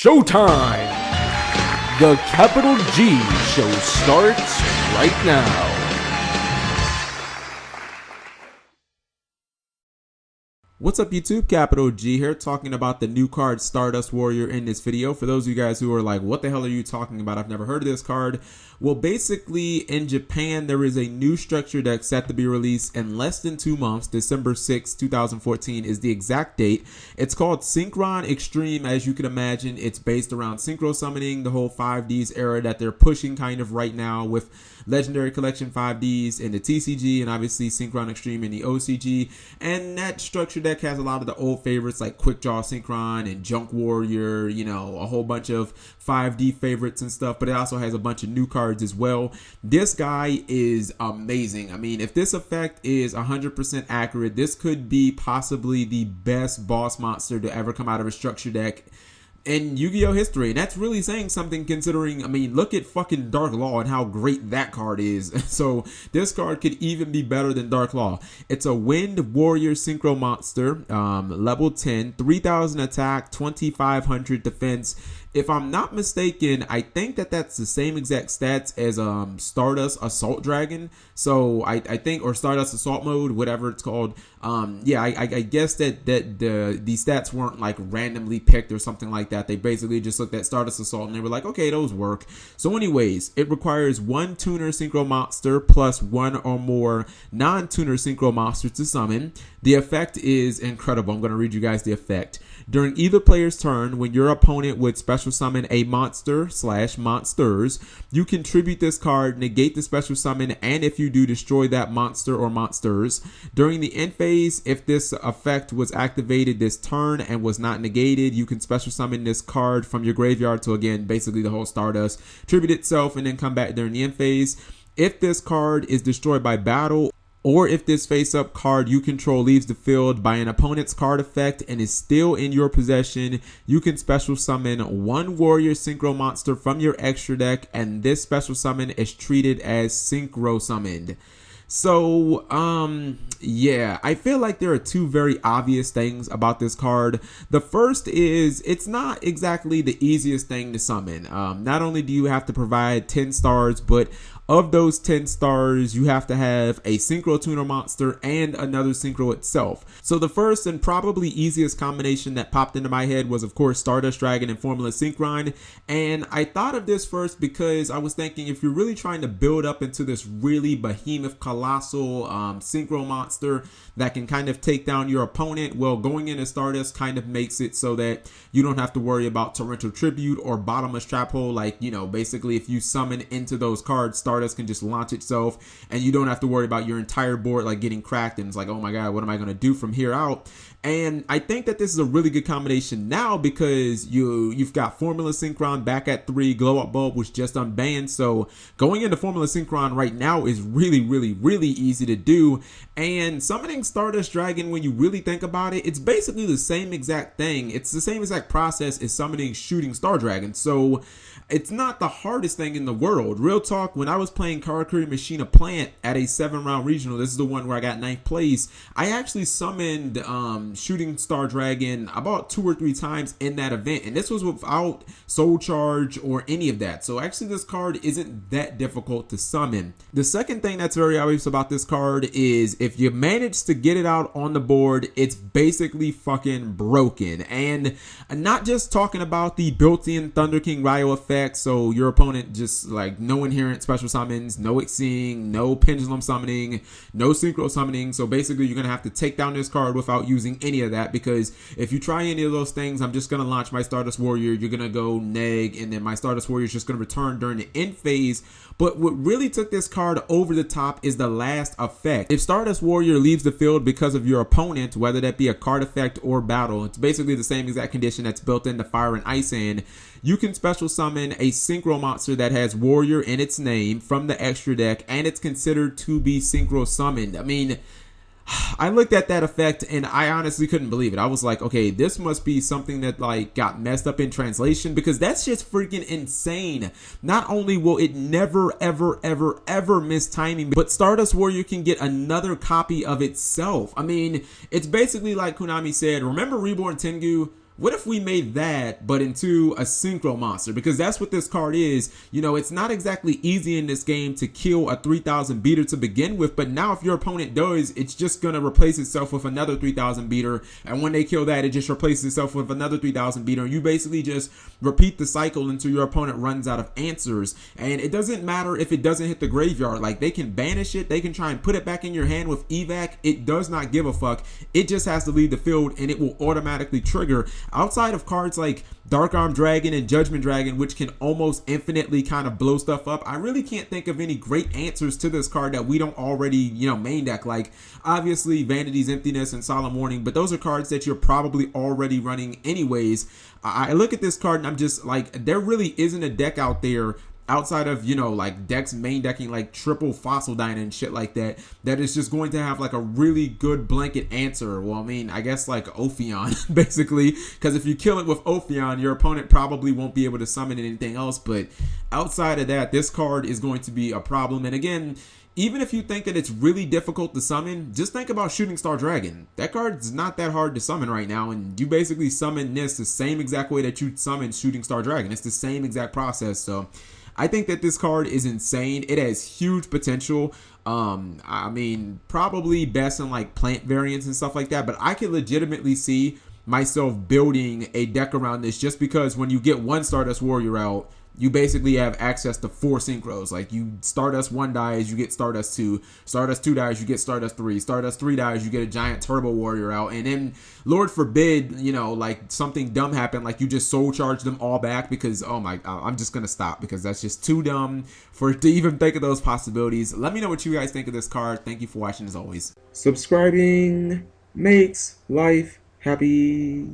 Showtime! The Capital G show starts right now. What's up YouTube, Capital G here, talking about the new card Stardust Warrior in this video. For those of you guys who are like, what the hell are you talking about? I've never heard of this card. Well, basically in Japan, there is a new structure deck set to be released in less than 2 months. December 6, 2014 is the exact date. It's called Synchron Extreme. As you can imagine, it's based around Synchro Summoning, the whole 5Ds era that they're pushing kind of right now with Legendary Collection 5Ds in the TCG and obviously Synchron Extreme in the OCG. And that structure deck has a lot of the old favorites like Quickdraw Synchron and Junk Warrior, you know, a whole bunch of 5D favorites and stuff, but it also has a bunch of new cards as well. This guy is amazing. I mean, if this effect is 100% accurate, this could be possibly the best boss monster to ever come out of a structure deck in Yu-Gi-Oh history, and that's really saying something considering, I mean, look at fucking Dark Law and how great that card is. So this card could even be better than Dark Law. It's a Wind Warrior Synchro Monster, level 10, 3000 attack, 2500 defense. If I'm not mistaken, I think that that's the same exact stats as Stardust Assault Dragon. So I think, or Stardust Assault Mode, whatever it's called. Yeah, I guess that the stats weren't like randomly picked or something like that. They basically just looked at Stardust Assault and they were like, okay, those work. So anyways, it requires 1 Tuner Synchro Monster plus 1 or more non-Tuner Synchro Monsters to summon. The effect is incredible. I'm going to read you guys the effect. During either player's turn, when your opponent would special summon a monster / monsters, you contribute this card, negate the special summon, and if you do, destroy that monster or monsters. During the end phase, if this effect was activated this turn and was not negated, you can special summon this card from your graveyard to, again, basically the whole Stardust, tribute itself, and then come back during the end phase. If this card is destroyed by battle, or if this face-up card you control leaves the field by an opponent's card effect and is still in your possession, you can special summon 1 Warrior Synchro Monster from your extra deck, and this special summon is treated as Synchro Summoned. So, yeah, I feel like there are 2 very obvious things about this card. The first is it's not exactly the easiest thing to summon. Not only do you have to provide 10 stars, but of those 10 stars, you have to have a Synchro Tuner Monster and another Synchro itself. So the first and probably easiest combination that popped into my head was, of course, Stardust Dragon and Formula Synchron. And I thought of this first because I was thinking if you're really trying to build up into this really behemoth, colossal Synchro Monster that can kind of take down your opponent, well, going into Stardust kind of makes it so that you don't have to worry about Torrential Tribute or Bottomless Trap Hole. Like, you know, basically if you summon into those cards, Stardust can just launch itself and you don't have to worry about your entire board like getting cracked and it's like, oh my god, what am I going to do from here out? And I think that this is a really good combination now because you've got Formula Synchron back at 3. Glow Up Bulb was just unbanned, so going into Formula Synchron right now is really easy to do. And summoning Stardust Dragon, when you really think about it, it's basically the same exact thing. It's the same exact process as summoning Shooting Star Dragon. So it's not the hardest thing in the world. Real talk, when I was playing Karakuri Machina Plant at a 7-round regional, this is the one where I got 9th place, I actually summoned Shooting Star Dragon about 2 or 3 times in that event, and this was without Soul Charge or any of that. So actually this card isn't that difficult to summon. The second thing that's very obvious about this card is if you manage to get it out on the board, it's basically fucking broken. And not just talking about the built-in Thunder King Ryo effect, so your opponent just like no inherent special summons, no Xing, no pendulum summoning, no synchro summoning. So basically you're gonna have to take down this card without using any of that, because if you try any of those things, I'm just gonna launch my Stardust Warrior, you're gonna go neg, and then my Stardust Warrior is just gonna return during the end phase. But what really took this card over the top is the last effect. If Stardust Warrior leaves the field because of your opponent, whether that be a card effect or battle, it's basically the same exact condition that's built into Fire and Ice Hand. You can special summon a Synchro Monster that has Warrior in its name from the extra deck, and it's considered to be Synchro Summoned. I mean, I looked at that effect and I honestly couldn't believe it. I was like, okay, this must be something that like got messed up in translation, because that's just freaking insane. Not only will it never ever miss timing, but Stardust Warrior can get another copy of itself. I mean, it's basically like Konami said, remember Reborn Tengu? what if we made that but into a Synchro Monster? Because that's what this card is. You know, it's not exactly easy in this game to kill a 3000 beater to begin with, but now if your opponent does, it's just going to replace itself with another 3000 beater, and when they kill that, it just replaces itself with another 3000 beater, and you basically just repeat the cycle until your opponent runs out of answers. And it doesn't matter if it doesn't hit the graveyard. Like, they can banish it, they can try and put it back in your hand with evac. It does not give a fuck. It just has to leave the field and it will automatically trigger. Outside of cards like Dark Arm Dragon and Judgment Dragon, which can almost infinitely kind of blow stuff up, I really can't think of any great answers to this card that we don't already, you know, main deck. Like, obviously Vanity's Emptiness and Solemn Warning, but those are cards that you're probably already running anyways. I look at this card and I'm just like, there really isn't a deck out there outside of, you know, like decks main decking like triple Fossil Dyna and shit like that, that is just going to have like a really good blanket answer. Well, I mean, I guess like Ophion, basically, because if you kill it with Ophion, your opponent probably won't be able to summon anything else. But outside of that, this card is going to be a problem. And again, even if you think that it's really difficult to summon, just think about Shooting Star Dragon. That card's not that hard to summon right now, and you basically summon this the same exact way that you summon Shooting Star Dragon. It's the same exact process. So I think that this card is insane. It has huge potential. I mean, probably best in like plant variants and stuff like that, but I can legitimately see myself building a deck around this, just because when you get one Stardust Warrior out, you basically have access to 4 synchros. Like, you Stardust 1 dies, you get Stardust 2. Stardust 2 dies, you get Stardust 3. Stardust 3 dies, you get a giant Turbo Warrior out. And then, Lord forbid, you know, like something dumb happened, like you just soul charge them all back, because, oh my, I'm just gonna stop because that's just too dumb to even think of those possibilities. Let me know what you guys think of this card. Thank you for watching as always. Subscribing makes life happy.